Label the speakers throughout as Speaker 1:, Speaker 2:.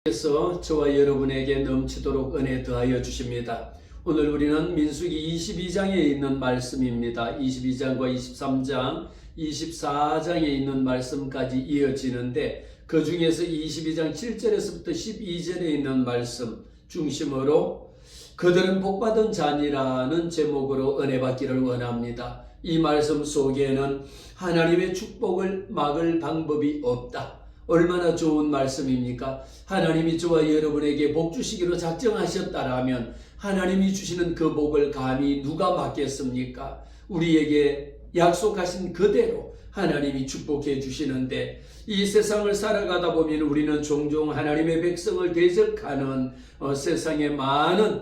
Speaker 1: 께서 저와 여러분에게 넘치도록 은혜 더하여 주십니다. 오늘 우리는 민수기 22장에 있는 말씀입니다. 22장과 23장, 24장에 있는 말씀까지 이어지는데 그 중에서 22장 7절에서부터 12절에 있는 말씀 중심으로 그들은 복받은 자니라는 제목으로 은혜 받기를 원합니다. 이 말씀 속에는 하나님의 축복을 막을 방법이 없다. 얼마나 좋은 말씀입니까? 하나님이 저와 여러분에게 복 주시기로 작정하셨다라면 하나님이 주시는 그 복을 감히 누가 막겠습니까? 우리에게 약속하신 그대로 하나님이 축복해 주시는데 이 세상을 살아가다 보면 우리는 종종 하나님의 백성을 대적하는 세상의 많은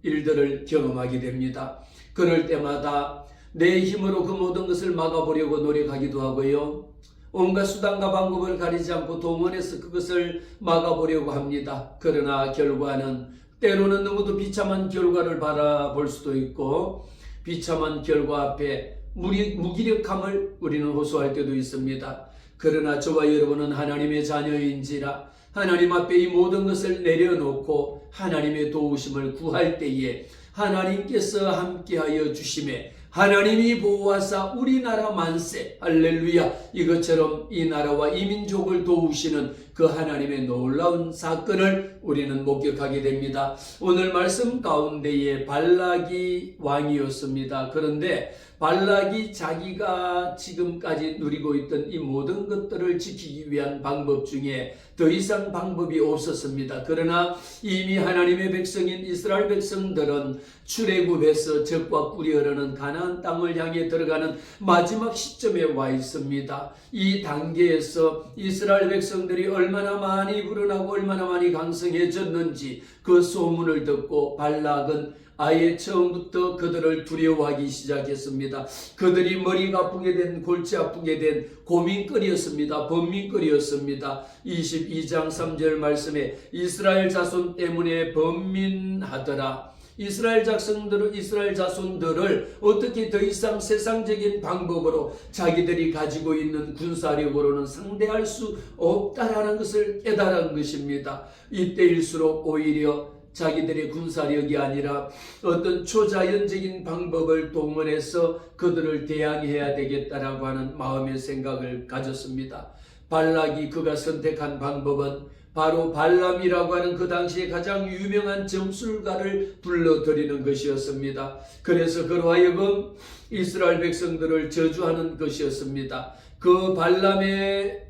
Speaker 1: 일들을 경험하게 됩니다. 그럴 때마다 내 힘으로 그 모든 것을 막아보려고 노력하기도 하고요. 온갖 수단과 방법을 가리지 않고 동원해서 그것을 막아보려고 합니다. 그러나 결과는 때로는 너무도 비참한 결과를 바라볼 수도 있고 비참한 결과 앞에 무기력함을 우리는 호소할 때도 있습니다. 그러나 저와 여러분은 하나님의 자녀인지라 하나님 앞에 이 모든 것을 내려놓고 하나님의 도우심을 구할 때에 하나님께서 함께하여 주심에 하나님이 보호하사 우리나라 만세 할렐루야 이것처럼 이 나라와 이 민족을 도우시는 그 하나님의 놀라운 사건을 우리는 목격하게 됩니다. 오늘 말씀 가운데에 발락이 왕이었습니다. 그런데 발락이 자기가 지금까지 누리고 있던 이 모든 것들을 지키기 위한 방법 중에 더 이상 방법이 없었습니다. 그러나 이미 하나님의 백성인 이스라엘 백성들은 출애굽에서 적과 꿀이 흐르는 가나안 땅을 향해 들어가는 마지막 시점에 와 있습니다. 이 단계에서 이스라엘 백성들이 얼마나 많이 불어나고 얼마나 많이 강성해졌는지 그 소문을 듣고 발락은 아예 처음부터 그들을 두려워하기 시작했습니다. 그들이 머리가 아프게 된, 골치 아프게 된 고민거리였습니다. 번민거리였습니다. 22장 3절 말씀에 이스라엘 자손 때문에 번민하더라. 이스라엘 자손들을 어떻게 더 이상 세상적인 방법으로 자기들이 가지고 있는 군사력으로는 상대할 수 없다라는 것을 깨달은 것입니다. 이때일수록 오히려 자기들의 군사력이 아니라 어떤 초자연적인 방법을 동원해서 그들을 대항해야 되겠다라고 하는 마음의 생각을 가졌습니다. 발락이 그가 선택한 방법은 바로 발람이라고 하는 그 당시에 가장 유명한 점술가를 불러들이는 것이었습니다. 그래서 그로 하여금 이스라엘 백성들을 저주하는 것이었습니다. 그 발람에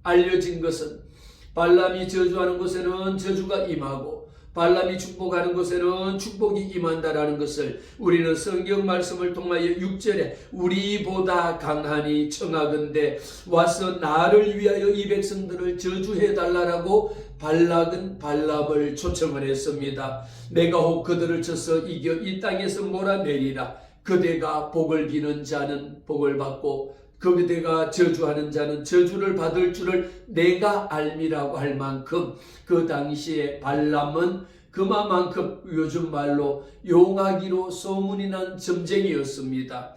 Speaker 1: 알려진 것은 발람이 저주하는 곳에는 저주가 임하고 발람이 축복하는 곳에는 축복이 임한다라는 것을 우리는 성경 말씀을 통하여 6절에 우리보다 강하니 청하건대 와서 나를 위하여 이 백성들을 저주해달라고 발락은 발람을 초청을 했습니다. 내가 혹 그들을 쳐서 이겨 이 땅에서 몰아내리라. 그대가 복을 비는 자는 복을 받고 그대가 저주하는 자는 저주를 받을 줄을 내가 알미라고 할 만큼 그 당시에 발람은 그만큼 요즘 말로 용하기로 소문이 난 점쟁이였습니다.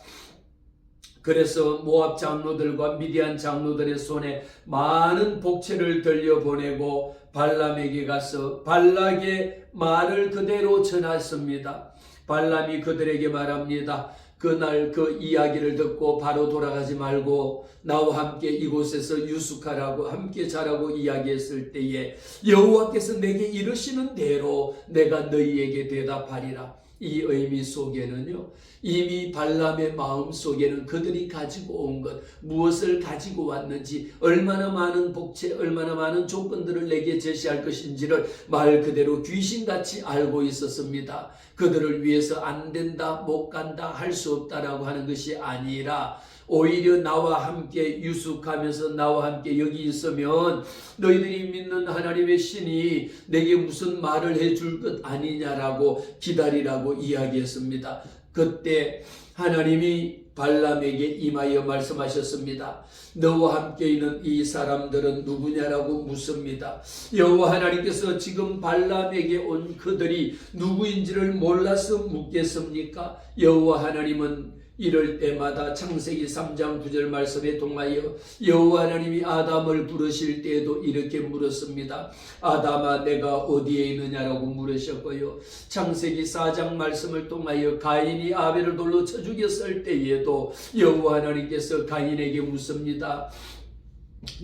Speaker 1: 그래서 모압 장로들과 미디안 장로들의 손에 많은 복채를 들려보내고 발람에게 가서 발락의 말을 그대로 전했습니다. 발람이 그들에게 말합니다. 그날 그 이야기를 듣고 바로 돌아가지 말고 나와 함께 이곳에서 유숙하라고 함께 자라고 이야기했을 때에 여호와께서 내게 이르시는 대로 내가 너희에게 대답하리라. 이 의미 속에는요, 이미 발람의 마음 속에는 그들이 가지고 온 것, 무엇을 가지고 왔는지, 얼마나 많은 복채, 얼마나 많은 조건들을 내게 제시할 것인지를 말 그대로 귀신같이 알고 있었습니다. 그들을 위해서 안 된다, 못 간다, 할 수 없다라고 하는 것이 아니라 오히려 나와 함께 유숙하면서 나와 함께 여기 있으면 너희들이 믿는 하나님의 신이 내게 무슨 말을 해줄 것 아니냐라고 기다리라고 이야기했습니다. 그때 하나님이 발람에게 임하여 말씀하셨습니다. 너와 함께 있는 이 사람들은 누구냐라고 묻습니다. 여호와 하나님께서 지금 발람에게 온 그들이 누구인지를 몰라서 묻겠습니까? 여호와 하나님은 이럴 때마다 창세기 3장 9절 말씀에 통하여 여호와 하나님이 아담을 부르실 때에도 이렇게 물었습니다. 아담아 내가 어디에 있느냐라고 물으셨고요. 창세기 4장 말씀을 통하여 가인이 아벨을 돌로 쳐 죽였을 때에도 여호와 하나님께서 가인에게 묻습니다.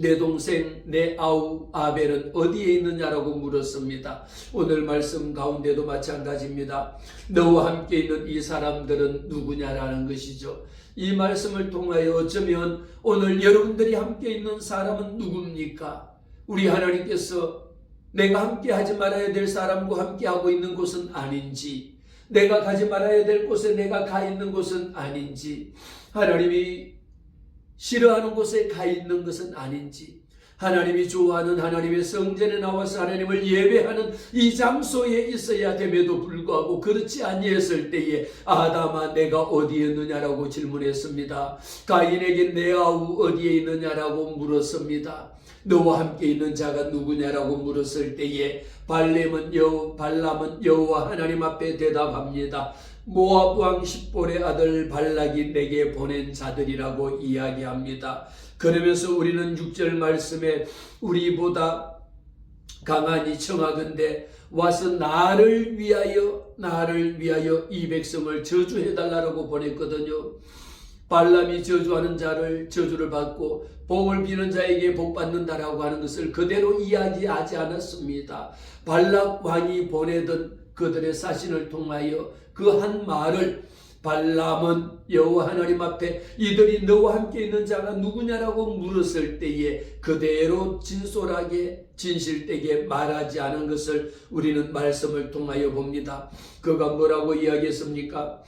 Speaker 1: 내 동생 내 아우 아벨은 어디에 있느냐라고 물었습니다. 오늘 말씀 가운데도 마찬가지입니다. 너와 함께 있는 이 사람들은 누구냐라는 것이죠. 이 말씀을 통하여 어쩌면 오늘 여러분들이 함께 있는 사람은 누굽니까? 우리 하나님께서 내가 함께 하지 말아야 될 사람과 함께 하고 있는 곳은 아닌지, 내가 가지 말아야 될 곳에 내가 가 있는 곳은 아닌지, 하나님이 싫어하는 곳에 가 있는 것은 아닌지, 하나님이 좋아하는 하나님의 성전에 나와서 하나님을 예배하는 이 장소에 있어야 됨에도 불구하고 그렇지 아니했을 때에 아담아 내가 어디에 있느냐라고 질문했습니다. 가인에게 내 아우 어디에 있느냐라고 물었습니다. 너와 함께 있는 자가 누구냐라고 물었을 때에 발람은 여호와 하나님 앞에 대답합니다. 모압 왕 십볼의 아들 발락이 내게 보낸 자들이라고 이야기합니다. 그러면서 우리는 6절 말씀에 우리보다 강하니 청하건대 와서 나를 위하여 이 백성을 저주해달라고 보냈거든요. 발람이 저주하는 자를 저주를 받고 복을 비는 자에게 복 받는다라고 하는 것을 그대로 이야기하지 않았습니다. 발락 왕이 보내던 그들의 사신을 통하여 그 한 말을 발람은 여호와 하나님 앞에 이들이 너와 함께 있는 자가 누구냐라고 물었을 때에 그대로 진솔하게 진실되게 말하지 않은 것을 우리는 말씀을 통하여 봅니다. 그가 뭐라고 이야기했습니까?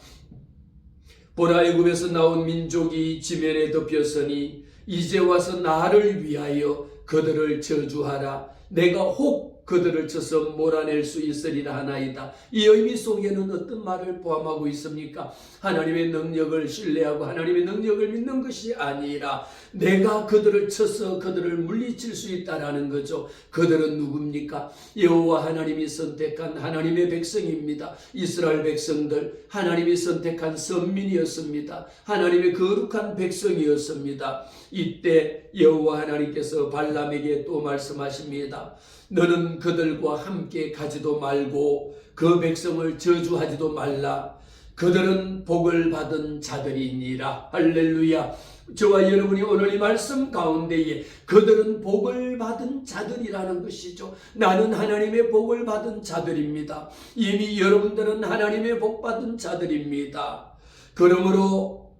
Speaker 1: 보라 애굽에서 나온 민족이 지면에 덮였으니 이제 와서 나를 위하여 그들을 저주하라. 내가 혹 그들을 쳐서 몰아낼 수 있으리라 하나이다. 이 의미 속에는 어떤 말을 포함하고 있습니까? 하나님의 능력을 신뢰하고 하나님의 능력을 믿는 것이 아니라 내가 그들을 쳐서 그들을 물리칠 수 있다라는 거죠. 그들은 누굽니까? 여호와 하나님이 선택한 하나님의 백성입니다. 이스라엘 백성들, 하나님이 선택한 선민이었습니다. 하나님의 거룩한 백성이었습니다. 이때 여호와 하나님께서 발람에게 또 말씀하십니다. 너는 그들과 함께 가지도 말고 그 백성을 저주하지도 말라. 그들은 복을 받은 자들이니라. 할렐루야. 저와 여러분이 오늘 이 말씀 가운데에 그들은 복을 받은 자들이라는 것이죠. 나는 하나님의 복을 받은 자들입니다. 이미 여러분들은 하나님의 복 받은 자들입니다. 그러므로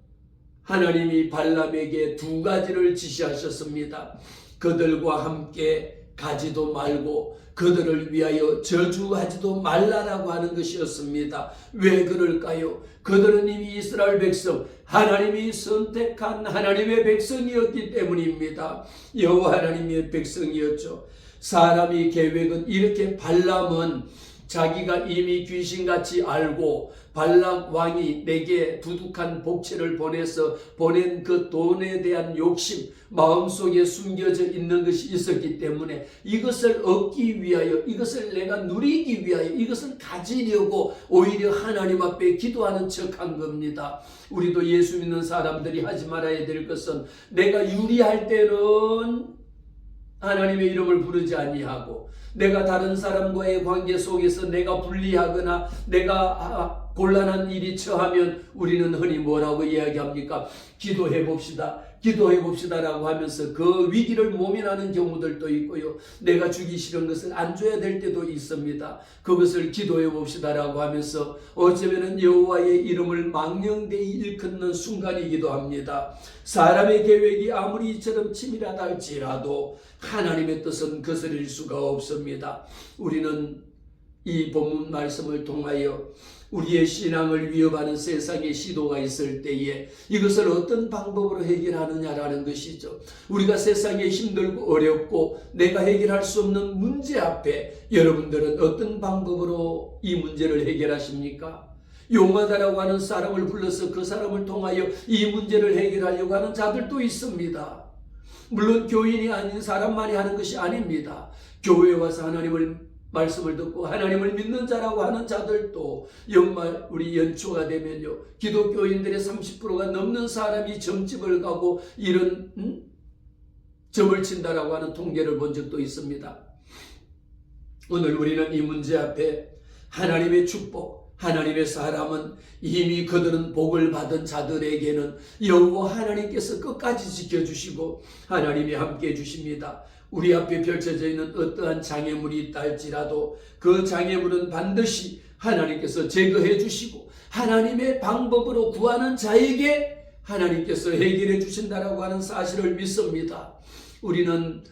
Speaker 1: 하나님이 발람에게 두 가지를 지시하셨습니다. 그들과 함께 가지도 말고 그들을 위하여 저주하지도 말라라고 하는 것이었습니다. 왜 그럴까요? 그들은 이미 이스라엘 백성, 하나님이 선택한 하나님의 백성이었기 때문입니다. 여호와 하나님의 백성이었죠. 사람의 계획은 이렇게 발람은 자기가 이미 귀신같이 알고 발락 왕이 내게 두둑한 복채를 보내서 보낸 그 돈에 대한 욕심, 마음속에 숨겨져 있는 것이 있었기 때문에 이것을 얻기 위하여, 이것을 내가 누리기 위하여, 이것을 가지려고 오히려 하나님 앞에 기도하는 척한 겁니다. 우리도 예수 믿는 사람들이 하지 말아야 될 것은 내가 유리할 때는 하나님의 이름을 부르지 아니하고 내가 다른 사람과의 관계 속에서 내가 불리하거나 내가 곤란한 일이 처하면 우리는 흔히 뭐라고 이야기합니까? 기도해 봅시다. 기도해 봅시다라고 하면서 그 위기를 모면하는 경우들도 있고요. 내가 주기 싫은 것을 안 줘야 될 때도 있습니다. 그것을 기도해 봅시다라고 하면서 어쩌면 여호와의 이름을 망령되이 일컫는 순간이기도 합니다. 사람의 계획이 아무리 이처럼 치밀하다 할지라도 하나님의 뜻은 거스릴 수가 없습니다. 우리는 이 본문 말씀을 통하여 우리의 신앙을 위협하는 세상의 시도가 있을 때에 이것을 어떤 방법으로 해결하느냐라는 것이죠. 우리가 세상에 힘들고 어렵고 내가 해결할 수 없는 문제 앞에 여러분들은 어떤 방법으로 이 문제를 해결하십니까? 용하다라고 하는 사람을 불러서 그 사람을 통하여 이 문제를 해결하려고 하는 자들도 있습니다. 물론 교인이 아닌 사람만이 하는 것이 아닙니다. 교회에 와서 하나님을 말씀을 듣고 하나님을 믿는 자라고 하는 자들도 연말 우리 연초가 되면요, 기독교인들의 30%가 넘는 사람이 점집을 가고 이런 점을 친다라고 하는 통계를 본 적도 있습니다. 오늘 우리는 이 문제 앞에 하나님의 축복, 하나님의 사람은 이미 그들은 복을 받은 자들에게는 여호와 하나님께서 끝까지 지켜주시고 하나님이 함께해 주십니다. 우리 앞에 펼쳐져 있는 어떠한 장애물이 있다 할지라도 그 장애물은 반드시 하나님께서 제거해 주시고 하나님의 방법으로 구하는 자에게 하나님께서 해결해 주신다라고 하는 사실을 믿습니다. 우리는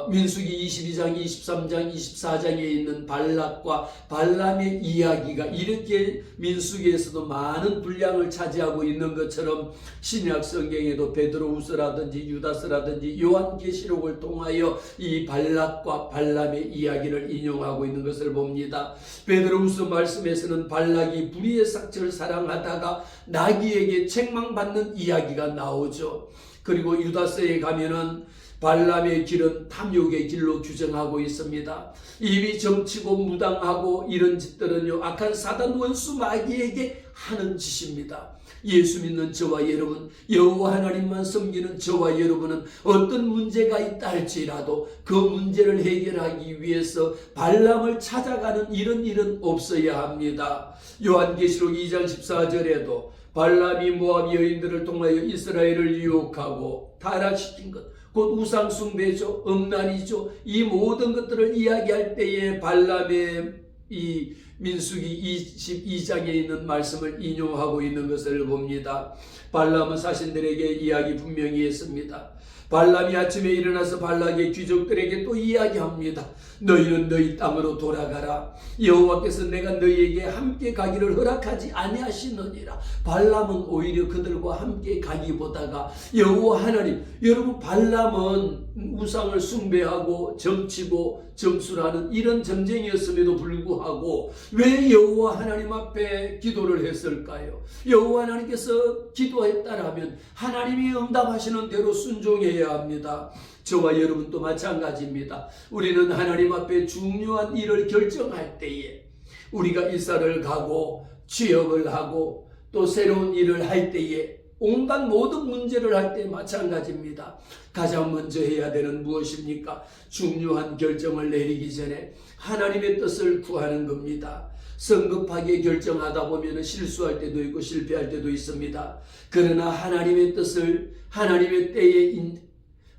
Speaker 1: 민수기 22장, 23장, 24장에 있는 발락과 발람의 이야기가 이렇게 민수기에서도 많은 분량을 차지하고 있는 것처럼 신약 성경에도 베드로후서라든지 유다서라든지 요한계시록을 통하여 이 발락과 발람의 이야기를 인용하고 있는 것을 봅니다. 베드로후서 말씀에서는 발락이 불의의 삭처를 사랑하다가 나귀에게 책망받는 이야기가 나오죠. 그리고 유다서에 가면은 발람의 길은 탐욕의 길로 규정하고 있습니다. 이미 점치고 무당하고 이런 짓들은요, 악한 사단 원수 마귀에게 하는 짓입니다. 예수 믿는 저와 여러분, 여호와 하나님만 섬기는 저와 여러분은 어떤 문제가 있다 할지라도 그 문제를 해결하기 위해서 발람을 찾아가는 이런 일은 없어야 합니다. 요한계시록 2장 14절에도 발람이 모압 여인들을 통하여 이스라엘을 유혹하고 타락시킨 것, 곧 우상숭배죠, 음란이죠, 이 모든 것들을 이야기할 때에 발람의 이 민수기 22장에 있는 말씀을 인용하고 있는 것을 봅니다. 발람은 사신들에게 이야기 분명히 했습니다. 발람이 아침에 일어나서 발락의 귀족들에게 또 이야기합니다. 너희는 너희 땅으로 돌아가라. 여호와께서 내가 너희에게 함께 가기를 허락하지 아니하시느니라. 발람은 오히려 그들과 함께 가기보다가 여호와 하나님, 여러분 발람은 우상을 숭배하고 점치고 점술하는 이런 전쟁이었음에도 불구하고 왜 여호와 하나님 앞에 기도를 했을까요? 여호와 하나님께서 기도했다라면 하나님이 응답하시는 대로 순종해야 합니다. 저와 여러분도 마찬가지입니다. 우리는 하나님 앞에 중요한 일을 결정할 때에 우리가 이사를 가고 취업을 하고 또 새로운 일을 할 때에 온갖 모든 문제를 할 때 마찬가지입니다. 가장 먼저 해야 되는 무엇입니까? 중요한 결정을 내리기 전에 하나님의 뜻을 구하는 겁니다. 성급하게 결정하다 보면 실수할 때도 있고 실패할 때도 있습니다. 그러나 하나님의 뜻을 하나님의 때에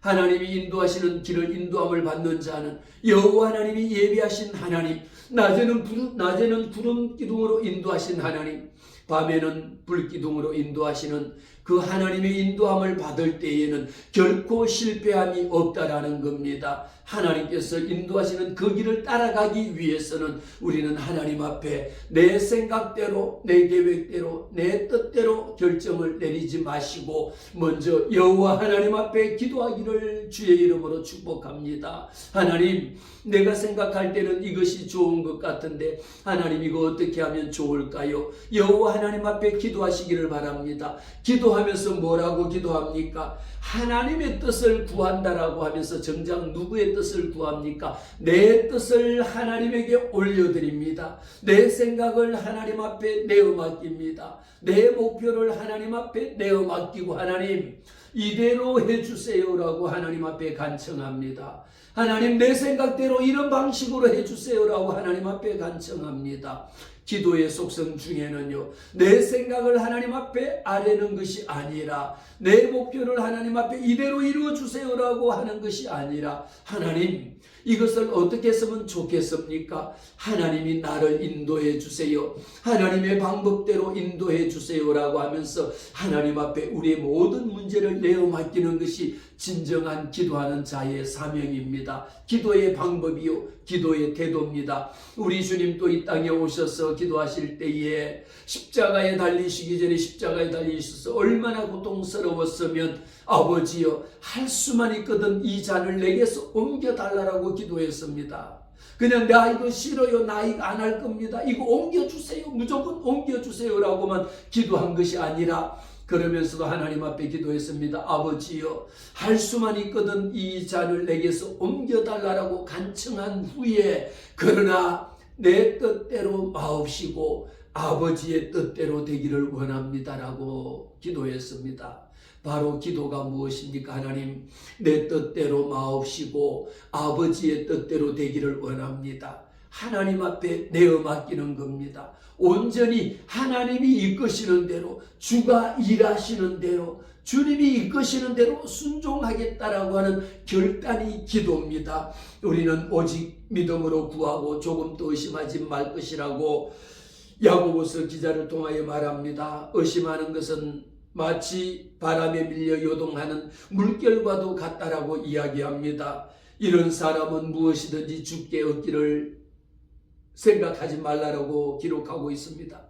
Speaker 1: 하나님이 인도하시는 길을 인도함을 받는 자는 여호와 하나님이 예비하신 하나님, 낮에는 구름 기둥으로 인도하신 하나님, 밤에는 불기둥으로 인도하시는 그 하나님의 인도함을 받을 때에는 결코 실패함이 없다라는 겁니다. 하나님께서 인도하시는 그 길을 따라가기 위해서는 우리는 하나님 앞에 내 생각대로, 내 계획대로, 내 뜻대로 결정을 내리지 마시고 먼저 여호와 하나님 앞에 기도하기를 주의 이름으로 축복합니다. 하나님, 내가 생각할 때는 이것이 좋은 것 같은데 하나님 이거 어떻게 하면 좋을까요? 여호와 하나님 앞에 기도하시기를 바랍니다. 기도하면서 뭐라고 기도합니까? 하나님의 뜻을 구한다라고 하면서 정작 누구의 뜻을 구합니까? 내 뜻을 하나님에게 올려드립니다. 내 생각을 하나님 앞에 내어 맡깁니다. 내 목표를 하나님 앞에 내어 맡기고 하나님 이대로 해주세요라고 하나님 앞에 간청합니다. 하나님 내 생각대로 이런 방식으로 해주세요라고 하나님 앞에 간청합니다. 기도의 속성 중에는요, 내 생각을 하나님 앞에 아뢰는 것이 아니라 내 목표를 하나님 앞에 이대로 이루어 주세요라고 하는 것이 아니라 하나님 이것을 어떻게 했으면 좋겠습니까? 하나님이 나를 인도해 주세요. 하나님의 방법대로 인도해 주세요라고 하면서 하나님 앞에 우리의 모든 문제를 내어 맡기는 것이 진정한 기도하는 자의 사명입니다. 기도의 방법이요, 기도의 태도입니다. 우리 주님도 이 땅에 오셔서 기도하실 때에 십자가에 달리시기 전에 십자가에 달리셔서 얼마나 고통스러웠으면 아버지여 할 수만 있거든 이 잔을 내게서 옮겨달라고 기도했습니다. 그냥 나 이거 싫어요, 나 이거 안 할 겁니다, 이거 옮겨주세요, 무조건 옮겨주세요라고만 기도한 것이 아니라 그러면서도 하나님 앞에 기도했습니다. 아버지여, 할 수만 있거든 이 잔을 내게서 옮겨달라고 간청한 후에 그러나 내 뜻대로 마옵시고 아버지의 뜻대로 되기를 원합니다라고 기도했습니다. 바로 기도가 무엇입니까? 하나님, 내 뜻대로 마옵시고 아버지의 뜻대로 되기를 원합니다. 하나님 앞에 내어 맡기는 겁니다. 온전히 하나님이 이끄시는 대로, 주가 일하시는 대로, 주님이 이끄시는 대로 순종하겠다라고 하는 결단이 기도입니다. 우리는 오직 믿음으로 구하고 조금 더 의심하지 말 것이라고 야고보서 기자를 통하여 말합니다. 의심하는 것은 마치 바람에 밀려 요동하는 물결과도 같다라고 이야기합니다. 이런 사람은 무엇이든지 주께 얻기를 생각하지 말라라고 기록하고 있습니다.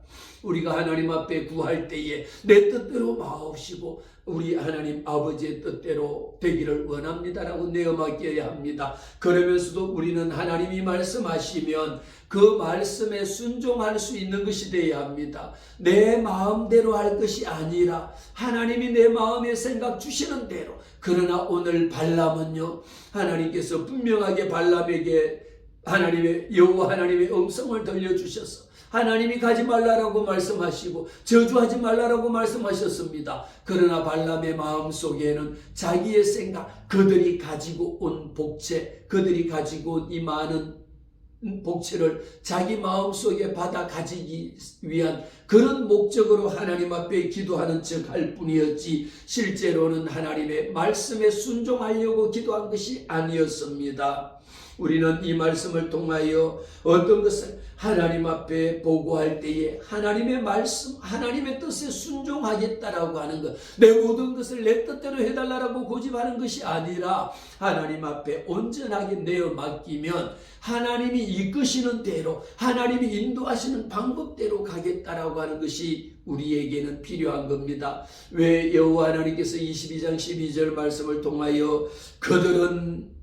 Speaker 1: 우리가 하나님 앞에 구할 때에 내 뜻대로 마옵시고 우리 하나님 아버지의 뜻대로 되기를 원합니다라고 내어 맡겨야 합니다. 그러면서도 우리는 하나님이 말씀하시면 그 말씀에 순종할 수 있는 것이 되어야 합니다. 내 마음대로 할 것이 아니라 하나님이 내 마음에 생각 주시는 대로. 그러나 오늘 발람은요, 하나님께서 분명하게 발람에게 여호와 하나님의 음성을 들려주셔서 하나님이 가지 말라라고 말씀하시고 저주하지 말라라고 말씀하셨습니다. 그러나 발람의 마음속에는 자기의 생각, 그들이 가지고 온 복채, 그들이 가지고 온 이 많은 복채를 자기 마음속에 받아 가지기 위한 그런 목적으로 하나님 앞에 기도하는 척 할 뿐이었지 실제로는 하나님의 말씀에 순종하려고 기도한 것이 아니었습니다. 우리는 이 말씀을 통하여 어떤 것을 하나님 앞에 보고할 때에 하나님의 말씀, 하나님의 뜻에 순종하겠다라고 하는 것, 내 모든 것을 내 뜻대로 해달라고 고집하는 것이 아니라 하나님 앞에 온전하게 내어 맡기면 하나님이 이끄시는 대로, 하나님이 인도하시는 방법대로 가겠다라고 하는 것이 우리에게는 필요한 겁니다. 왜 여호와 하나님께서 22장 12절 말씀을 통하여 그들은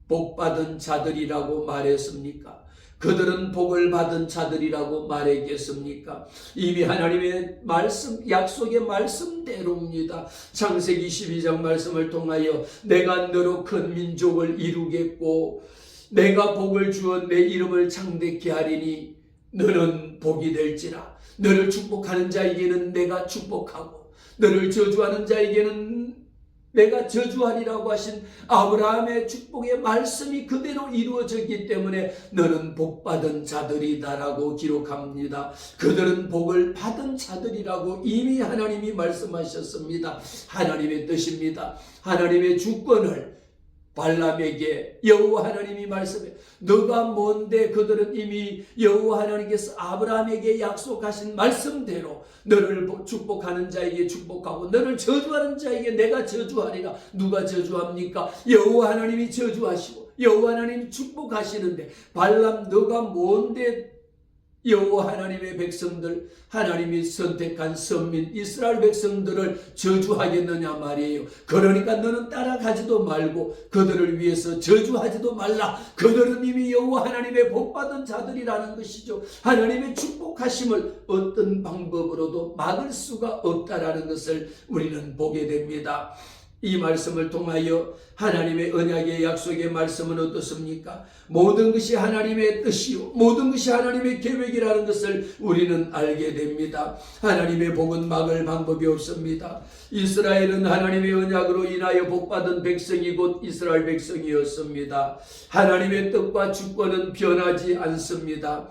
Speaker 1: 복받은 자들이라고 말했습니까? 그들은 복을 받은 자들이라고 말했겠습니까? 이미 하나님의 말씀, 약속의 말씀대로입니다. 창세기 22장 말씀을 통하여 내가 너로 큰 민족을 이루겠고 내가 복을 주어 내 이름을 창대케 하리니 너는 복이 될지라. 너를 축복하는 자에게는 내가 축복하고 너를 저주하는 자에게는 내가 저주하리라고 하신 아브라함의 축복의 말씀이 그대로 이루어졌기 때문에 너는 복받은 자들이다라고 기록합니다. 그들은 복을 받은 자들이라고 이미 하나님이 말씀하셨습니다. 하나님의 뜻입니다. 하나님의 주권을 발람에게 여호와 하나님이 말씀해 너가 뭔데 그들은 이미 여호와 하나님께서 아브라함에게 약속하신 말씀대로 너를 축복하는 자에게 축복하고 너를 저주하는 자에게 내가 저주하리라. 누가 저주합니까? 여호와 하나님이 저주하시고 여호와 하나님이 축복하시는데 발람 너가 뭔데 여호와 하나님의 백성들, 하나님이 선택한 선민 이스라엘 백성들을 저주하겠느냐 말이에요. 그러니까 너는 따라가지도 말고 그들을 위해서 저주하지도 말라. 그들은 이미 여호와 하나님의 복받은 자들이라는 것이죠. 하나님의 축복하심을 어떤 방법으로도 막을 수가 없다라는 것을 우리는 보게 됩니다. 이 말씀을 통하여 하나님의 언약의 약속의 말씀은 어떻습니까? 모든 것이 하나님의 뜻이요 모든 것이 하나님의 계획이라는 것을 우리는 알게 됩니다. 하나님의 복은 막을 방법이 없습니다. 이스라엘은 하나님의 언약으로 인하여 복받은 백성이 곧 이스라엘 백성이었습니다. 하나님의 뜻과 주권은 변하지 않습니다.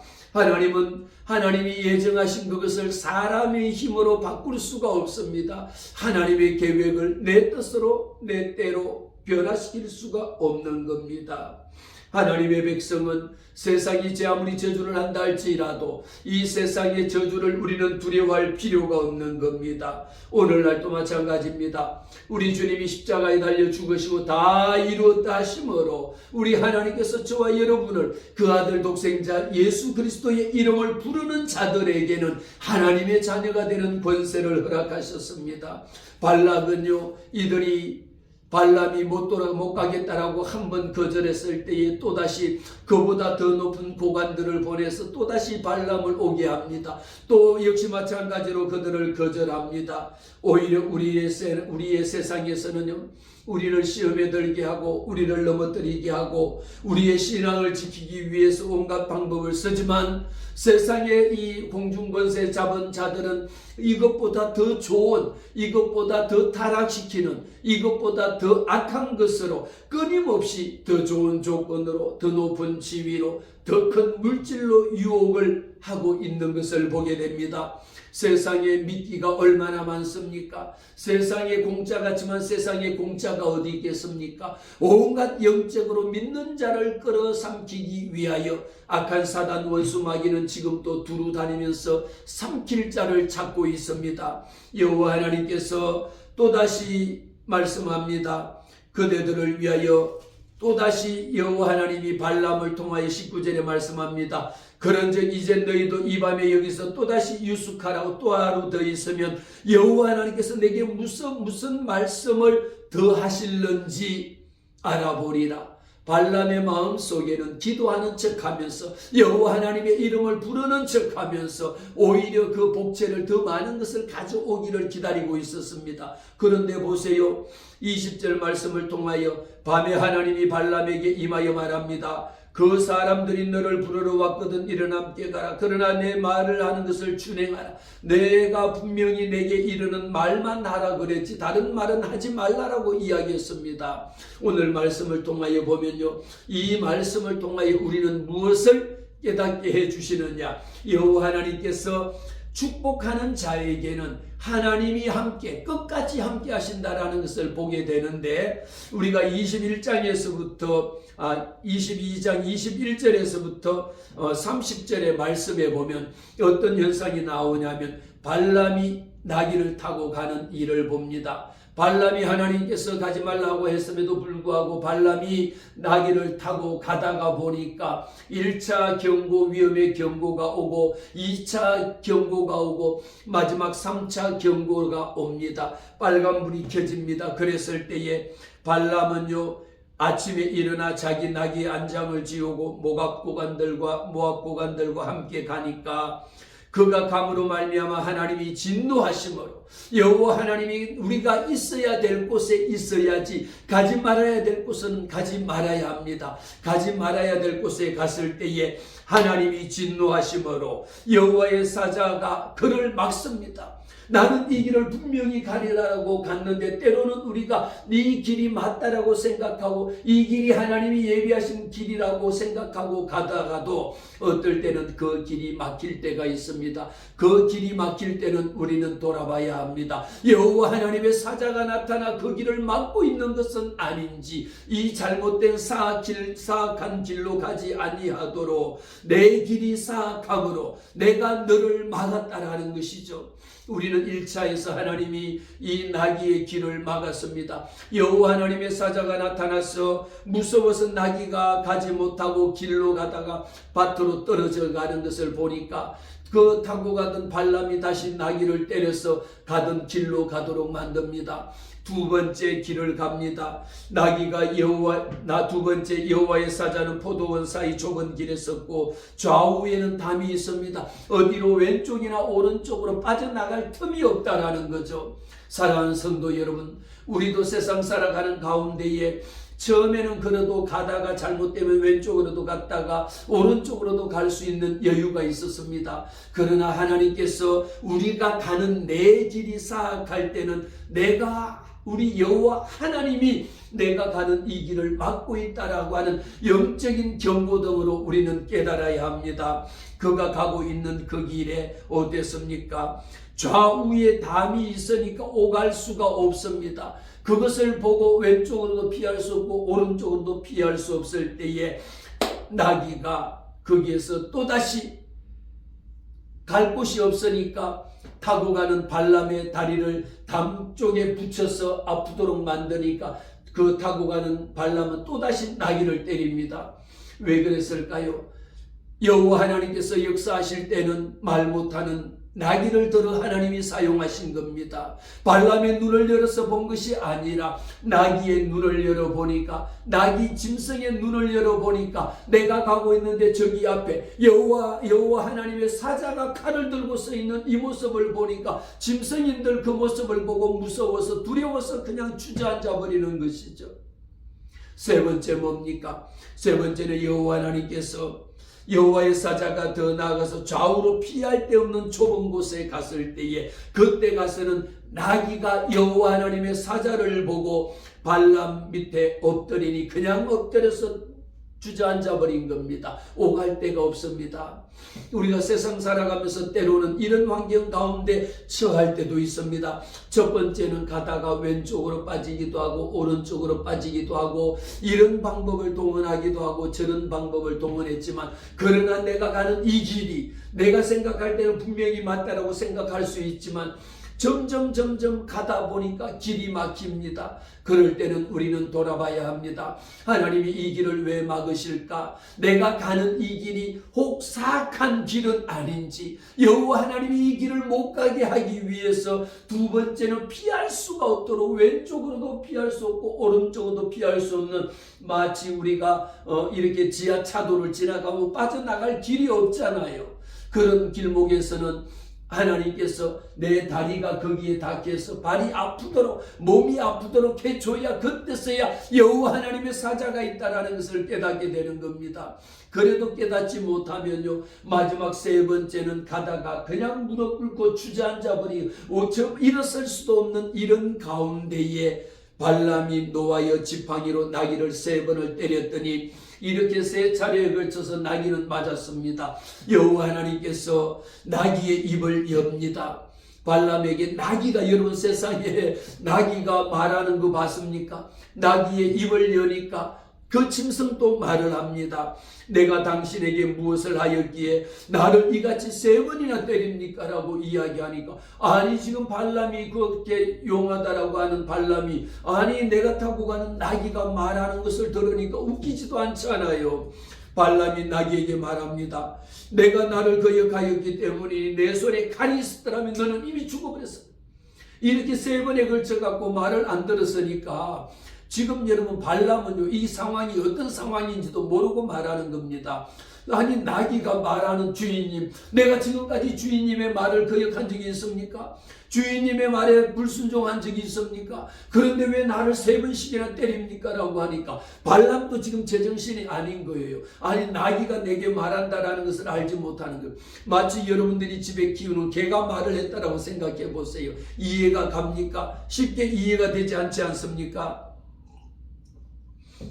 Speaker 1: 하나님이 예정하신 그것을 사람의 힘으로 바꿀 수가 없습니다. 하나님의 계획을 내 뜻으로 내 때로 변화시킬 수가 없는 겁니다. 하나님의 백성은 세상이 제 아무리 저주를 한다 할지라도 이 세상의 저주를 우리는 두려워할 필요가 없는 겁니다. 오늘날도 마찬가지입니다. 우리 주님이 십자가에 달려 죽으시고 다 이루었다 하심으로 우리 하나님께서 저와 여러분을 그 아들 독생자 예수 그리스도의 이름을 부르는 자들에게는 하나님의 자녀가 되는 권세를 허락하셨습니다. 발락은요, 이들이 발람이 못 가겠다라고 한 번 거절했을 때에 또다시 그보다 더 높은 고관들을 보내서 또다시 발람을 오게 합니다. 또 역시 마찬가지로 그들을 거절합니다. 오히려 우리의 세상에서는요, 우리를 시험에 들게 하고 우리를 넘어뜨리게 하고 우리의 신앙을 지키기 위해서 온갖 방법을 쓰지만, 세상의 이 공중권세 잡은 자들은 이것보다 더 좋은, 이것보다 더 타락시키는, 이것보다 더 악한 것으로 끊임없이 더 좋은 조건으로, 더 높은 지위로, 더 큰 물질로 유혹을 하고 있는 것을 보게 됩니다. 세상에 미끼가 얼마나 많습니까? 세상에 공짜 같지만 세상에 공짜가 어디 있겠습니까? 온갖 영적으로 믿는 자를 끌어삼키기 위하여 악한 사단 원수 마귀는 지금도 두루 다니면서 삼킬 자를 찾고 있습니다. 여호와 하나님께서 또다시 말씀합니다. 그대들을 위하여 또다시 여호와 하나님이 발람을 통하여 19절에 말씀합니다. 그런즉 이제 너희도 이 밤에 여기서 또다시 유숙하라고 또 하루 더 있으면 여호와 하나님께서 내게 무슨 말씀을 더 하실는지 알아보리라. 발람의 마음속에는 기도하는 척하면서 여호와 하나님의 이름을 부르는 척하면서 오히려 그 복채를 더 많은 것을 가져오기를 기다리고 있었습니다. 그런데 보세요. 20절 말씀을 통하여 밤에 하나님이 발람에게 임하여 말합니다. 그 사람들이 너를 부르러 왔거든 일어나 함께 가라. 그러나 내 말을 하는 것을 준행하라. 내가 분명히 내게 이르는 말만 하라 그랬지 다른 말은 하지 말라라고 이야기했습니다. 오늘 말씀을 통하여 보면요, 이 말씀을 통하여 우리는 무엇을 깨닫게 해주시느냐. 여호와 하나님께서 축복하는 자에게는 하나님이 함께 끝까지 함께 하신다라는 것을 보게 되는데, 우리가 22장 21절에서부터 30절의 말씀에 보면 어떤 현상이 나오냐면 발람이 나귀를 타고 가는 일을 봅니다. 발람이 하나님께서 가지 말라고 했음에도 불구하고 발람이 나귀를 타고 가다가 보니까 1차 경고, 위험의 경고가 오고 2차 경고가 오고 마지막 3차 경고가 옵니다. 빨간불이 켜집니다. 그랬을 때에 발람은요, 아침에 일어나 자기 나귀의 안장을 지우고 모압 고관들과 함께 가니까 그가 감으로 말미암아 하나님이 진노하심으로, 여호와 하나님이 우리가 있어야 될 곳에 있어야지 가지 말아야 될 곳은 가지 말아야 합니다. 가지 말아야 될 곳에 갔을 때에 하나님이 진노하심으로 여호와의 사자가 그를 막습니다. 나는 이 길을 분명히 가리라고 갔는데 때로는 우리가 이 길이 맞다라고 생각하고 이 길이 하나님이 예비하신 길이라고 생각하고 가다가도 어떨 때는 그 길이 막힐 때가 있습니다. 그 길이 막힐 때는 우리는 돌아봐야 합니다. 여호와 하나님의 사자가 나타나 그 길을 막고 있는 것은 아닌지, 이 잘못된 사악한 길로 가지 아니하도록 내 길이 사악함으로 내가 너를 막았다라는 것이죠. 우리는 1차에서 하나님이 이 나귀의 길을 막았습니다. 여호와 하나님의 사자가 나타나서 무서워서 나귀가 가지 못하고 길로 가다가 밭으로 떨어져 가는 것을 보니까 그 타고 가던 발람이 다시 나귀를 때려서 가던 길로 가도록 만듭니다. 두 번째 길을 갑니다. 나귀가 두 번째 여호와의 사자는 포도원 사이 좁은 길에 섰고 좌우에는 담이 있습니다. 어디로 왼쪽이나 오른쪽으로 빠져나갈 틈이 없다라는 거죠. 사랑하는 성도 여러분, 우리도 세상 살아가는 가운데에 처음에는 그래도 가다가 잘못되면 왼쪽으로도 갔다가 오른쪽으로도 갈 수 있는 여유가 있었습니다. 그러나 하나님께서 우리가 가는 내 길이 사악할 때는 우리 여호와 하나님이 내가 가는 이 길을 막고 있다라고 하는 영적인 경고등으로 우리는 깨달아야 합니다. 그가 가고 있는 그 길에 어땠습니까? 좌우에 담이 있으니까 오갈 수가 없습니다. 그것을 보고 왼쪽으로도 피할 수 없고 오른쪽으로도 피할 수 없을 때에 나귀가 거기에서 또다시 갈 곳이 없으니까 타고 가는 발람의 다리를 담 쪽에 붙여서 아프도록 만드니까 그 타고 가는 발람은 또다시 나귀를 때립니다. 왜 그랬을까요? 여호와 하나님께서 역사하실 때는 말 못하는 나귀를 들어 하나님이 사용하신 겁니다. 발람의 눈을 열어서 본 것이 아니라 나귀의 눈을 열어보니까, 나귀 짐승의 눈을 열어보니까 내가 가고 있는데 저기 앞에 여호와 하나님의 사자가 칼을 들고 서 있는 이 모습을 보니까 짐승인들 그 모습을 보고 무서워서 두려워서 그냥 주저앉아 버리는 것이죠. 세 번째 뭡니까? 세 번째는 여호와 하나님께서 여호와의 사자가 더 나아가서 좌우로 피할 데 없는 좁은 곳에 갔을 때에, 그때 가서는 나귀가 여호와 하나님의 사자를 보고 발람 밑에 엎드리니 그냥 엎드려서 주저앉아 버린 겁니다. 오갈 데가 없습니다. 우리가 세상 살아가면서 때로는 이런 환경 가운데 처할 때도 있습니다. 첫 번째는 가다가 왼쪽으로 빠지기도 하고 오른쪽으로 빠지기도 하고 이런 방법을 동원하기도 하고 저런 방법을 동원했지만, 그러나 내가 가는 이 길이 내가 생각할 때는 분명히 맞다라고 생각할 수 있지만 점점 가다 보니까 길이 막힙니다. 그럴 때는 우리는 돌아봐야 합니다. 하나님이 이 길을 왜 막으실까? 내가 가는 이 길이 혹 사악한 길은 아닌지, 여호와 하나님이 이 길을 못 가게 하기 위해서 두 번째는 피할 수가 없도록 왼쪽으로도 피할 수 없고 오른쪽으로도 피할 수 없는, 마치 우리가 이렇게 지하차도를 지나가면 빠져나갈 길이 없잖아요. 그런 길목에서는 하나님께서 내 다리가 거기에 닿게해서 발이 아프도록 몸이 아프도록 해줘야 그때서야 여호와 하나님의 사자가 있다라는 것을 깨닫게 되는 겁니다. 그래도 깨닫지 못하면요, 마지막 세 번째는 가다가 그냥 무릎 꿇고 주저앉아 버리고 일어설 수도 없는 이런 가운데에 발람이 노하여 지팡이로 나귀를 3번을 때렸더니 이렇게 3차례에 걸쳐서 나귀는 맞았습니다. 여호와 하나님께서 나귀의 입을 엽니다. 발람에게 나귀가, 여러분 세상에 나귀가 말하는 거 봤습니까? 나귀의 입을 여니까 그 짐승도 말을 합니다. 내가 당신에게 무엇을 하였기에 나를 이같이 3번이나 때립니까? 라고 이야기하니까, 아니 지금 발람이 그렇게 용하다라고 하는 발람이, 아니 내가 타고 가는 나귀가 말하는 것을 들으니까 웃기지도 않잖아요. 발람이 나귀에게 말합니다. 내가 나를 거역하였기 때문에 내 손에 칼이 있었더라면 너는 이미 죽어버렸어. 이렇게 3번에 걸쳐갖고 말을 안 들었으니까 지금 여러분 발람은요, 이 상황이 어떤 상황인지도 모르고 말하는 겁니다. 아니 나귀가 말하는 주인님, 내가 지금까지 주인님의 말을 거역한 적이 있습니까? 주인님의 말에 불순종한 적이 있습니까? 그런데 왜 나를 3번씩이나 때립니까? 라고 하니까 발람도 지금 제정신이 아닌 거예요. 아니 나귀가 내게 말한다라는 것을 알지 못하는 거예요. 마치 여러분들이 집에 키우는 개가 말을 했다라고 생각해 보세요. 이해가 갑니까? 쉽게 이해가 되지 않지 않습니까?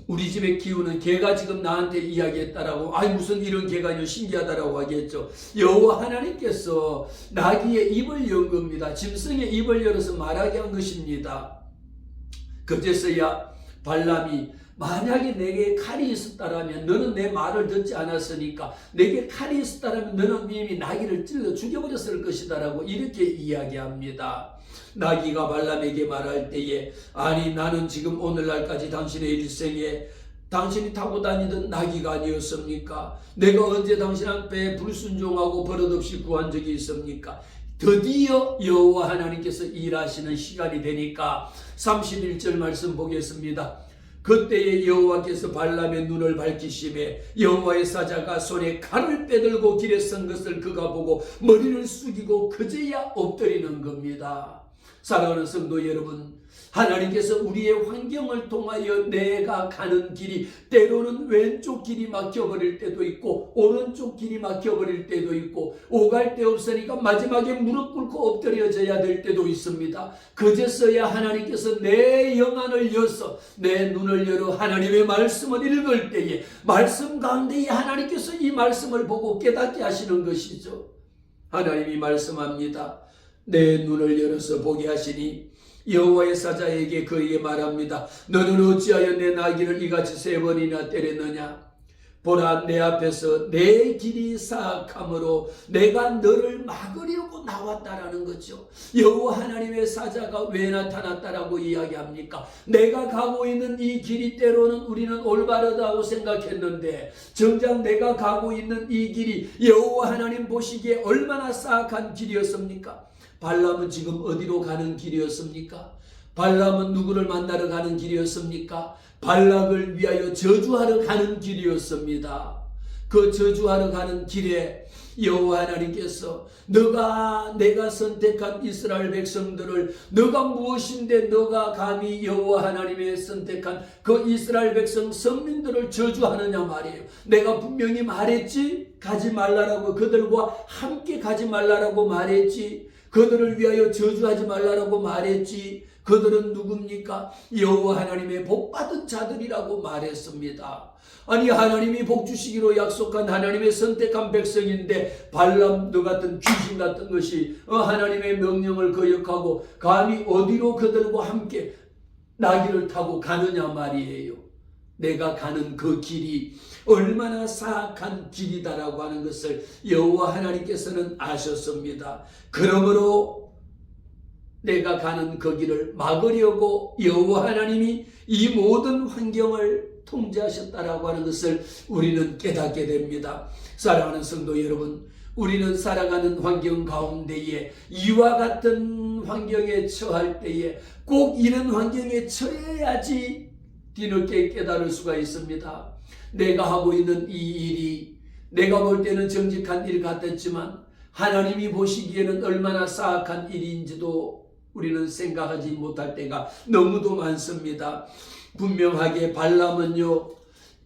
Speaker 1: 우리 집에 키우는 개가 지금 나한테 이야기했다라고, 아니 무슨 이런 개가 신기하다라고 하겠죠. 여호와 하나님께서 나귀의 입을 연 겁니다. 짐승의 입을 열어서 말하게 한 것입니다. 그제서야 발람이, 만약에 내게 칼이 있었다라면, 너는 내 말을 듣지 않았으니까 내게 칼이 있었다라면 너는 이미 나귀를 찔러 죽여버렸을 것이다 라고 이렇게 이야기합니다. 나귀가 발람에게 말할 때에, 아니 나는 지금 오늘날까지 당신의 일생에 당신이 타고 다니던 나귀가 아니었습니까? 내가 언제 당신 앞에 불순종하고 버릇없이 구한 적이 있습니까? 드디어 여호와 하나님께서 일하시는 시간이 되니까 31절 말씀 보겠습니다. 그때에 여호와께서 발람의 눈을 밝히시매 여호와의 사자가 손에 칼을 빼들고 길에 선 것을 그가 보고 머리를 숙이고 그제야 엎드리는 겁니다. 사랑하는 성도 여러분, 하나님께서 우리의 환경을 통하여 내가 가는 길이 때로는 왼쪽 길이 막혀버릴 때도 있고 오른쪽 길이 막혀버릴 때도 있고 오갈 데 없으니까 마지막에 무릎 꿇고 엎드려져야 될 때도 있습니다. 그제서야 하나님께서 내 영안을 여서 내 눈을 열어 하나님의 말씀을 읽을 때에 말씀 가운데에 하나님께서 이 말씀을 보고 깨닫게 하시는 것이죠. 하나님이 말씀합니다. 내 눈을 열어서 보게 하시니 여호와의 사자에게 그에게 말합니다. 너는 어찌하여 내 나귀를 이같이 3번이나 때렸느냐? 보라, 내 앞에서 내 길이 사악함으로 내가 너를 막으려고 나왔다라는 거죠. 여호와 하나님의 사자가 왜 나타났다라고 이야기합니까? 내가 가고 있는 이 길이 때로는 우리는 올바르다고 생각했는데 정작 내가 가고 있는 이 길이 여호와 하나님 보시기에 얼마나 사악한 길이었습니까? 발람은 지금 어디로 가는 길이었습니까? 발람은 누구를 만나러 가는 길이었습니까? 발락을 위하여 저주하러 가는 길이었습니다. 그 저주하러 가는 길에 여호와 하나님께서 내가 선택한 이스라엘 백성들을 너가 무엇인데 너가 감히 여호와 하나님의 선택한 그 이스라엘 백성 선민들을 저주하느냐 말이에요. 내가 분명히 말했지, 가지 말라라고, 그들과 함께 가지 말라라고 말했지, 그들을 위하여 저주하지 말라라고 말했지. 그들은 누굽니까? 여호와 하나님의 복받은 자들이라고 말했습니다. 아니, 하나님이 복 주시기로 약속한 하나님의 선택한 백성인데 발람 너 같은 귀신 같은 것이 하나님의 명령을 거역하고 감히 어디로 그들과 함께 나귀를 타고 가느냐 말이에요. 내가 가는 그 길이 얼마나 사악한 길이다라고 하는 것을 여호와 하나님께서는 아셨습니다. 그러므로 내가 가는 그 길을 막으려고 여호와 하나님이 이 모든 환경을 통제하셨다라고 하는 것을 우리는 깨닫게 됩니다. 사랑하는 성도 여러분, 우리는 살아가는 환경 가운데에 이와 같은 환경에 처할 때에 꼭 이런 환경에 처해야지 뒤늦게 깨달을 수가 있습니다. 내가 하고 있는 이 일이 내가 볼 때는 정직한 일 같았지만 하나님이 보시기에는 얼마나 사악한 일인지도 우리는 생각하지 못할 때가 너무도 많습니다. 분명하게 발람은요,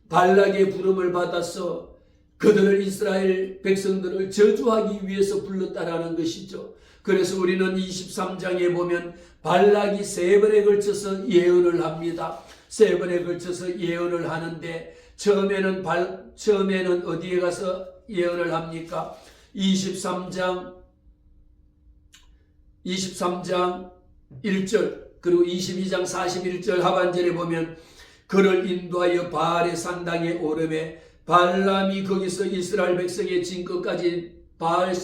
Speaker 1: 발락의 부름을 받아서 그들을 이스라엘 백성들을 저주하기 위해서 불렀다라는 것이죠. 그래서 우리는 23장에 보면 발락이 3번에 걸쳐서 예언을 합니다. 3번에 걸쳐서 예언을 하는데 처음에는 어디에 가서 예언을 합니까? 23장 1절 그리고 22장 41절 하반절에 보면 그를 인도하여 바알의 산당에 오르매 발람이 거기서 이스라엘 백성의 진 끝까지 바알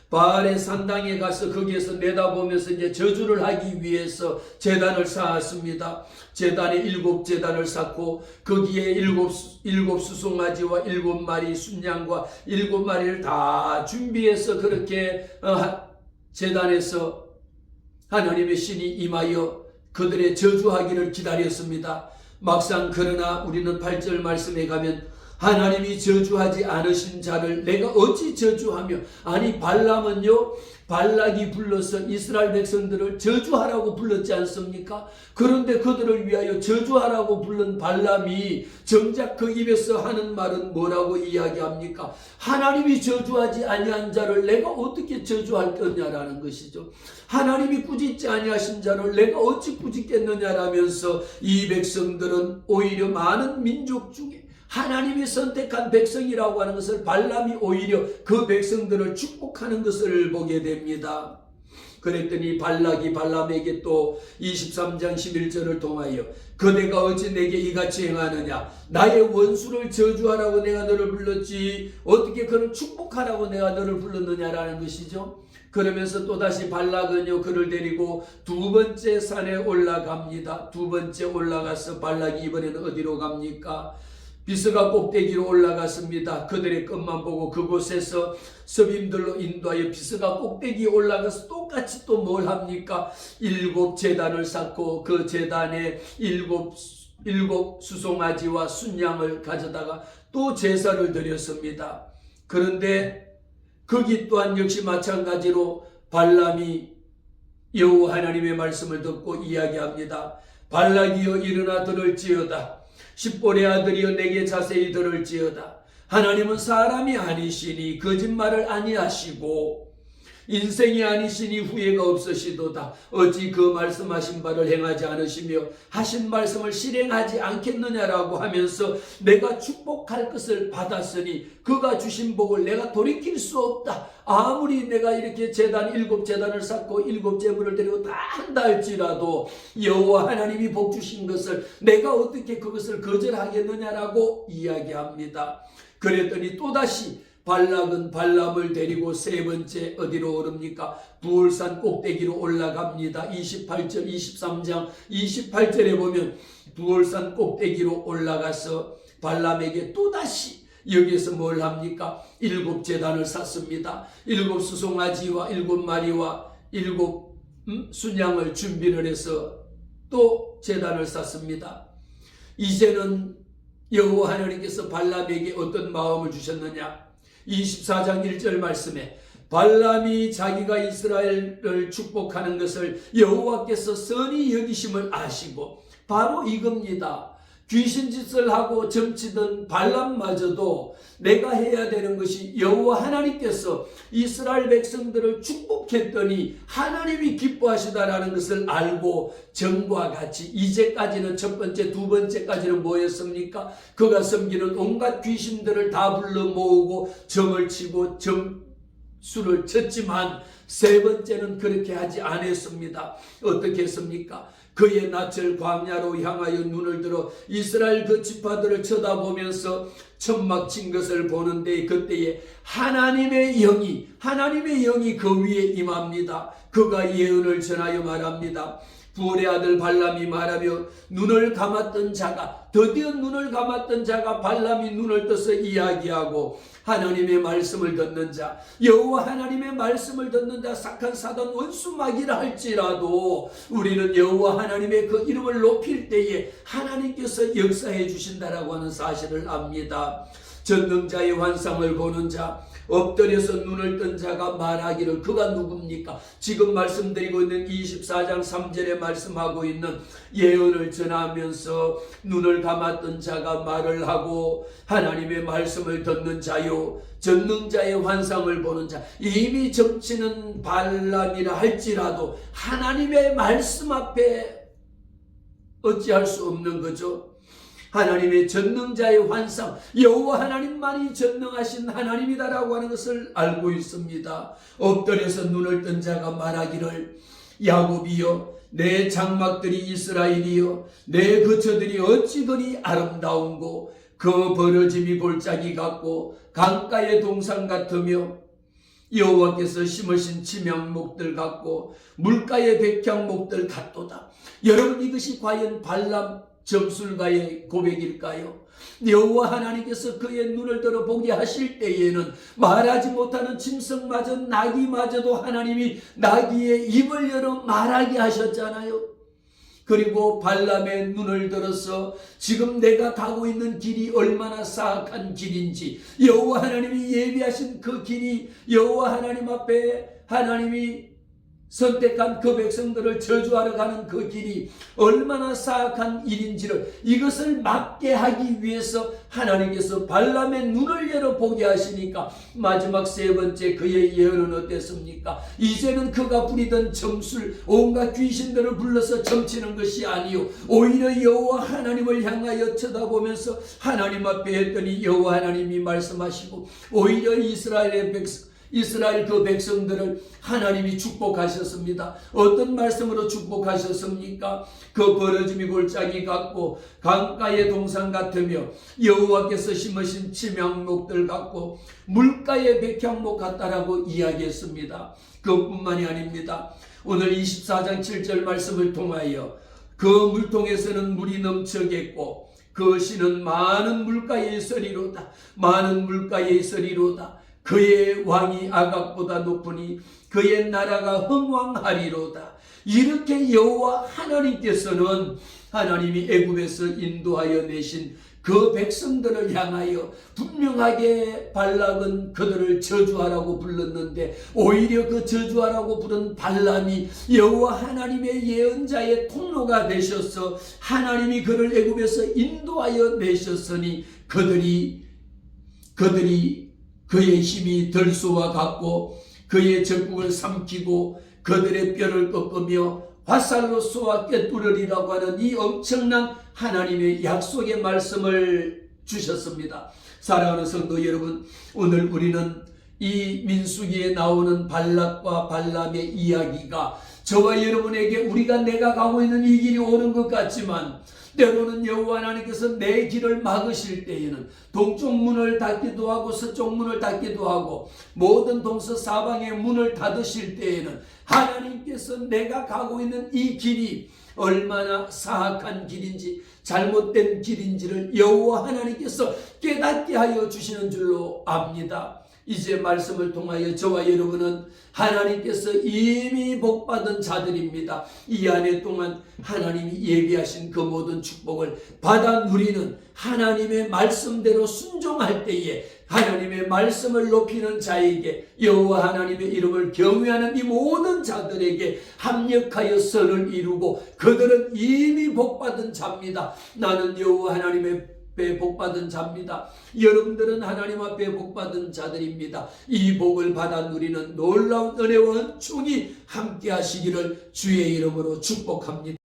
Speaker 1: 바알의 산당에 가서 거기에서 내다보면서 이제 저주를 하기 위해서 제단을 쌓았습니다. 제단에 7제단을 쌓고 거기에 7 수송아지와 7마리 순양과 7마리를 다 준비해서 그렇게 제단에서 하나님의 신이 임하여 그들의 저주하기를 기다렸습니다. 막상 그러나 우리는 8절 말씀에 가면 하나님이 저주하지 않으신 자를 내가 어찌 저주하며, 아니 발람은요, 발락이 불러서 이스라엘 백성들을 저주하라고 불렀지 않습니까? 그런데 그들을 위하여 저주하라고 부른 발람이 정작 그 입에서 하는 말은 뭐라고 이야기합니까? 하나님이 저주하지 아니한 자를 내가 어떻게 저주할 거냐라는 것이죠. 하나님이 꾸짖지 아니하신 자를 내가 어찌 꾸짖겠느냐라면서 이 백성들은 오히려 많은 민족 중에 하나님이 선택한 백성이라고 하는 것을 발람이 오히려 그 백성들을 축복하는 것을 보게 됩니다. 그랬더니 발락이 발람에게 또 23장 11절을 통하여 그대가 어찌 내게 이같이 행하느냐, 나의 원수를 저주하라고 내가 너를 불렀지 어떻게 그를 축복하라고 내가 너를 불렀느냐라는 것이죠. 그러면서 또다시 발락은요 그를 데리고 2번째 산에 올라갑니다. 2번째 올라가서 발락이 이번에는 어디로 갑니까? 비스가 꼭대기로 올라갔습니다. 그들의 끝만 보고 그곳에서 서빔들로 인도하여 비스가 꼭대기에 올라가서 똑같이 또 뭘 합니까? 7제단을 쌓고 그 제단에 7 수송아지와 순양을 가져다가 또 제사를 드렸습니다. 그런데 거기 또한 역시 마찬가지로 발람이 여호와 하나님의 말씀을 듣고 이야기합니다. 발락이여 일어나 들을지어다. 십볼의 아들이여 내게 자세히 들을지어다. 하나님은 사람이 아니시니 거짓말을 아니하시고 인생이 아니시니 후회가 없으시도다. 어찌 그 말씀하신 바를 행하지 않으시며 하신 말씀을 실행하지 않겠느냐라고 하면서 내가 축복할 것을 받았으니 그가 주신 복을 내가 돌이킬 수 없다. 아무리 내가 이렇게 일곱 제단을 쌓고 일곱 제물을 드리고 다 한다 할지라도 여호와 하나님이 복 주신 것을 내가 어떻게 그것을 거절하겠느냐라고 이야기합니다. 그랬더니 또다시 발락은 발람을 데리고 세 번째 어디로 오릅니까? 부올산 꼭대기로 올라갑니다. 28절 23장 28절에 보면 부올산 꼭대기로 올라가서 발람에게 또다시 여기에서 뭘 합니까? 일곱 제단을 쌓습니다. 일곱 수송아지와 일곱 마리와 일곱 순양을 준비를 해서 또 제단을 쌓습니다. 이제는 여호와 하나님께서 발람에게 어떤 마음을 주셨느냐? 24장 1절 말씀에 발람이 자기가 이스라엘을 축복하는 것을 여호와께서 선히 여기심을 아시고, 바로 이겁니다. 귀신짓을 하고 점치던 발람마저도 내가 해야 되는 것이 여호와 하나님께서 이스라엘 백성들을 축복했더니 하나님이 기뻐하시다라는 것을 알고 전과 같이 이제까지는 첫 번째, 두 번째까지는 뭐였습니까? 그가 섬기는 온갖 귀신들을 다 불러 모으고 점을 치고 점수를 쳤지만 세 번째는 그렇게 하지 않았습니다. 어떻게 했습니까? 그의 낯을 광야로 향하여 눈을 들어 이스라엘 그 지파들을 쳐다보면서 천막 친 것을 보는데, 그때에 하나님의 영이 그 위에 임합니다. 그가 예언을 전하여 말합니다. 부올의 아들 발람이 말하며 눈을 감았던 자가, 드디어 눈을 감았던 자가 발람이 눈을 떠서 이야기하고, 하나님의 말씀을 듣는 자, 여호와 하나님의 말씀을 듣는 자, 악한 사단 원수 마귀라 할지라도 우리는 여호와 하나님의 그 이름을 높일 때에 하나님께서 역사해 주신다라고 하는 사실을 압니다. 전능자의 환상을 보는 자, 엎드려서 눈을 뜬 자가 말하기를, 그가 누굽니까? 지금 말씀드리고 있는 24장 3절에 말씀하고 있는 예언을 전하면서 눈을 감았던 자가 말을 하고 하나님의 말씀을 듣는 자요, 전능자의 환상을 보는 자, 이미 점치는 발람이라 할지라도 하나님의 말씀 앞에 어찌할 수 없는 거죠. 하나님의 전능자의 환상, 여호와 하나님만이 전능하신 하나님이다라고 하는 것을 알고 있습니다. 엎드려서 눈을 뜬 자가 말하기를, 야곱이여 내 장막들이 이스라엘이여 내 거처들이 어찌 그리 아름다운고, 그 벌어짐이 골짜기 같고 강가의 동산 같으며 여호와께서 심으신 침향목들 같고 물가의 백향목들 같도다. 여러분, 이것이 과연 발람 점술가의 고백일까요? 여호와 하나님께서 그의 눈을 들어 보게 하실 때에는 말하지 못하는 짐승마저, 나귀마저도 하나님이 나귀의 입을 열어 말하게 하셨잖아요. 그리고 발람의 눈을 들어서 지금 내가 가고 있는 길이 얼마나 사악한 길인지, 여호와 하나님이 예비하신 그 길이, 여호와 하나님 앞에 하나님이 선택한 그 백성들을 저주하러 가는 그 길이 얼마나 사악한 일인지를, 이것을 막게 하기 위해서 하나님께서 발람의 눈을 열어 보게 하시니까 마지막 세 번째 그의 예언은 어땠습니까? 이제는 그가 부리던 점술, 온갖 귀신들을 불러서 점치는 것이 아니요, 오히려 여호와 하나님을 향하여 쳐다보면서 하나님 앞에 했더니 여호와 하나님이 말씀하시고, 오히려 이스라엘 그 백성들을 하나님이 축복하셨습니다. 어떤 말씀으로 축복하셨습니까? 그 벌어짐이 골짜기 같고 강가의 동산 같으며 여호와께서 심으신 침향목들 같고 물가의 백향목 같다라고 이야기했습니다. 그것뿐만이 아닙니다. 오늘 24장 7절 말씀을 통하여 그 물통에서는 물이 넘쳐겠고 그 씨는 많은 물가에 있으리로다. 많은 물가에 있으리로다. 그의 왕이 아각보다 높으니 그의 나라가 흥왕하리로다. 이렇게 여호와 하나님께서는 하나님이 애굽에서 인도하여 내신 그 백성들을 향하여 분명하게 발락은 그들을 저주하라고 불렀는데, 오히려 그 저주하라고 부른 발람이 여호와 하나님의 예언자의 통로가 되셔서 하나님이 그를 애굽에서 인도하여 내셨으니 그들이 그의 힘이 들소와 같고 그의 적국을 삼키고 그들의 뼈를 꺾으며 화살로 쏘아 꿰뚫으리라고 하는 이 엄청난 하나님의 약속의 말씀을 주셨습니다. 사랑하는 성도 여러분, 오늘 우리는 이 민수기에 나오는 발락과 발람의 이야기가 저와 여러분에게 우리가 내가 가고 있는 이 길이 옳은 것 같지만 때로는 여호와 하나님께서 내 길을 막으실 때에는 동쪽 문을 닫기도 하고 서쪽 문을 닫기도 하고 모든 동서사방의 문을 닫으실 때에는 하나님께서 내가 가고 있는 이 길이 얼마나 사악한 길인지 잘못된 길인지를 여호와 하나님께서 깨닫게 하여 주시는 줄로 압니다. 이제 말씀을 통하여 저와 여러분은 하나님께서 이미 복받은 자들입니다. 이 한 해 동안 하나님이 예비하신 그 모든 축복을 받아 누리는 하나님의 말씀대로 순종할 때에 하나님의 말씀을 높이는 자에게 여호와 하나님의 이름을 경외하는 이 모든 자들에게 합력하여 선을 이루고 그들은 이미 복받은 자입니다. 나는 여호와 하나님의 배 복받은 자입니다. 여러분들은 하나님 앞에 복받은 자들입니다. 이 복을 받아 누리는 놀라운 은혜와 은총이 함께 하시기를 주의 이름으로 축복합니다.